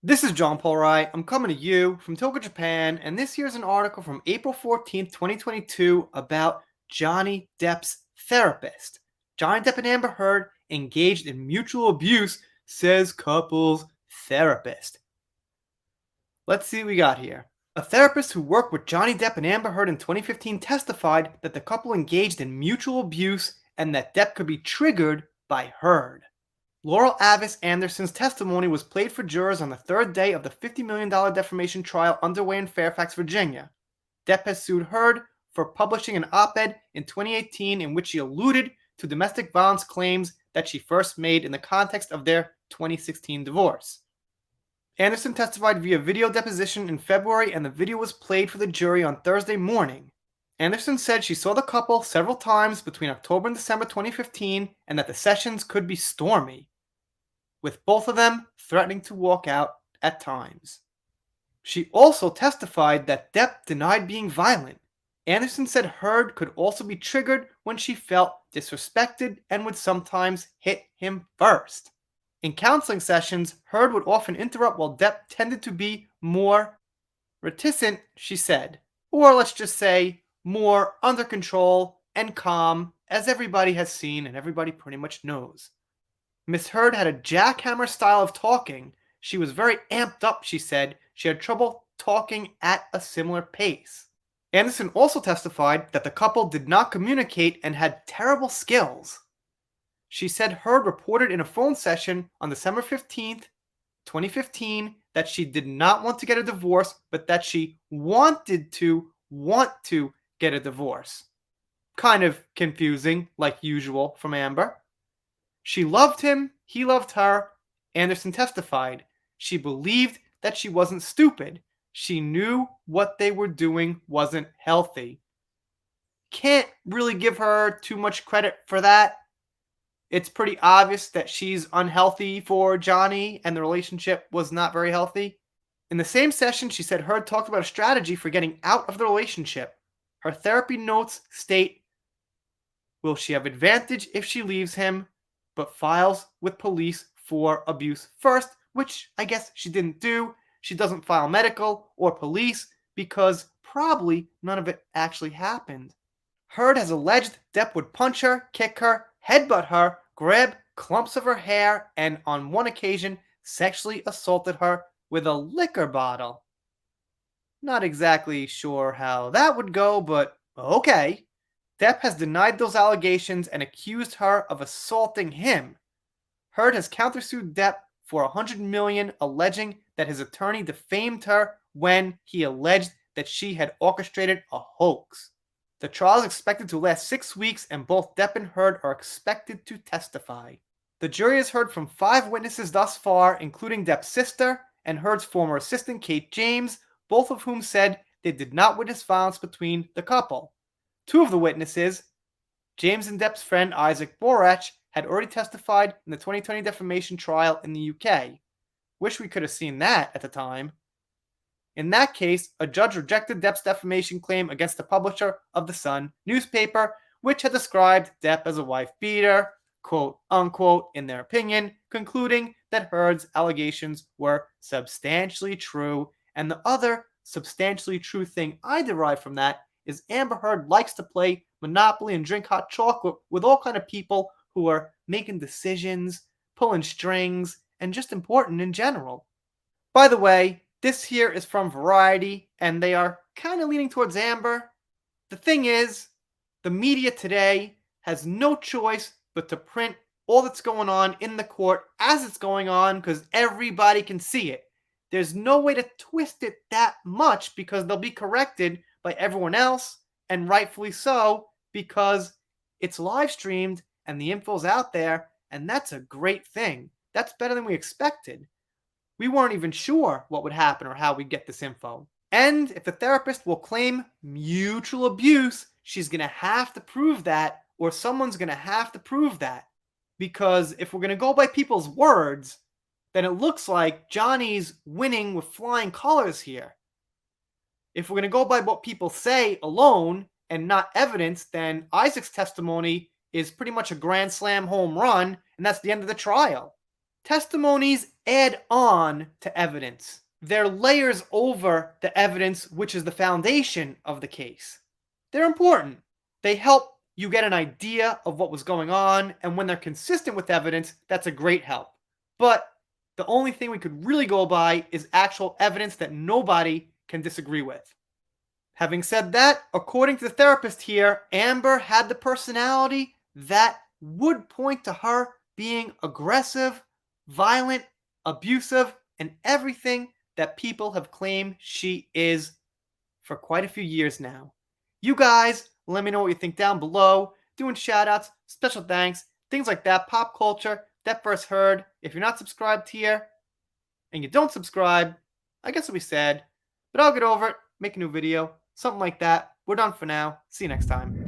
This is John Paul Wright. I'm coming to you from Tokyo, Japan, and this here's an article from April 14th, 2022 about Johnny Depp's therapist. Johnny Depp and Amber Heard engaged in mutual abuse, says couple's therapist. Let's see what we got here. A therapist who worked with Johnny Depp and Amber Heard in 2015 testified that the couple engaged in mutual abuse and that Depp could be triggered by Heard. Laurel Avis Anderson's testimony was played for jurors on the third day of the $50 million defamation trial underway in Fairfax, Virginia. Depp has sued Heard for publishing an op-ed in 2018 in which she alluded to domestic violence claims that she first made in the context of their 2016 divorce. Anderson testified via video deposition in February, and the video was played for the jury on Thursday morning. Anderson said she saw the couple several times between October and December 2015 and that the sessions could be stormy, with both of them threatening to walk out at times. She also testified that Depp denied being violent. Anderson said Heard could also be triggered when she felt disrespected and would sometimes hit him first. In counseling sessions, Heard would often interrupt while Depp tended to be more reticent, she said. Or let's just say, more under control and calm, as everybody has seen and everybody pretty much knows. Miss Heard had a jackhammer style of talking. She was very amped up, she said. She had trouble talking at a similar pace. Anderson also testified that the couple did not communicate and had terrible skills. She said Heard reported in a phone session on December 15th, 2015, that she did not want to get a divorce, but that she wanted to get a divorce. Kind of confusing, like usual, from Amber. She loved him, he loved her, Anderson testified. She believed that she wasn't stupid. She knew what they were doing wasn't healthy. Can't really give her too much credit for that. It's pretty obvious that she's unhealthy for Johnny and the relationship was not very healthy. In the same session, she said Heard talked about a strategy for getting out of the relationship. Her therapy notes state, will she have advantage if she leaves him, but files with police for abuse first, which I guess she didn't do. She doesn't file medical or police because probably none of it actually happened. Heard has alleged Depp would punch her, kick her, headbutt her, grab clumps of her hair, and on one occasion sexually assaulted her with a liquor bottle. Not exactly sure how that would go, but okay. Depp has denied those allegations and accused her of assaulting him. Heard has countersued Depp for $100 million, alleging that his attorney defamed her when he alleged that she had orchestrated a hoax. The trial is expected to last 6 weeks, and both Depp and Heard are expected to testify. The jury has heard from 5 witnesses thus far, including Depp's sister and Heard's former assistant, Kate James, both of whom said they did not witness violence between the couple. 2 of the witnesses, James and Depp's friend Isaac Borach, had already testified in the 2020 defamation trial in the UK. Wish we could have seen that at the time. In that case, a judge rejected Depp's defamation claim against the publisher of The Sun newspaper, which had described Depp as a wife beater, quote unquote, in their opinion, concluding that Heard's allegations were substantially true. And the other substantially true thing I derive from that is Amber Heard likes to play Monopoly and drink hot chocolate with all kind of people who are making decisions, pulling strings, and just important in general. By the way, this here is from Variety, and they are kind of leaning towards Amber. The thing is, the media today has no choice but to print all that's going on in the court as it's going on because everybody can see it. There's no way to twist it that much because they'll be corrected by everyone else, and rightfully so, because it's live streamed and the info's out there, and that's a great thing. That's better than we expected. We weren't even sure what would happen or how we'd get this info. And if the therapist will claim mutual abuse, she's going to have to prove that, or someone's going to have to prove that. Because if we're going to go by people's words, then it looks like Johnny's winning with flying colors here. If we're going to go by what people say alone and not evidence, then Isaac's testimony is pretty much a grand slam home run, and that's the end of the trial. Testimonies add on to evidence. They're layers over the evidence, which is the foundation of the case. They're important. They help you get an idea of what was going on, and when they're consistent with evidence, that's a great help. But the only thing we could really go by is actual evidence that nobody can disagree with. Having said that, according to the therapist here, Amber had the personality that would point to her being aggressive, violent, abusive, and everything that people have claimed she is for quite a few years now. You guys, let me know what you think down below. Doing shout outs, special thanks, things like that, pop culture, that first heard. If you're not subscribed here and you don't subscribe, I guess it'll be sad, but I'll get over it, make a new video, something like that. We're done for now. See you next time.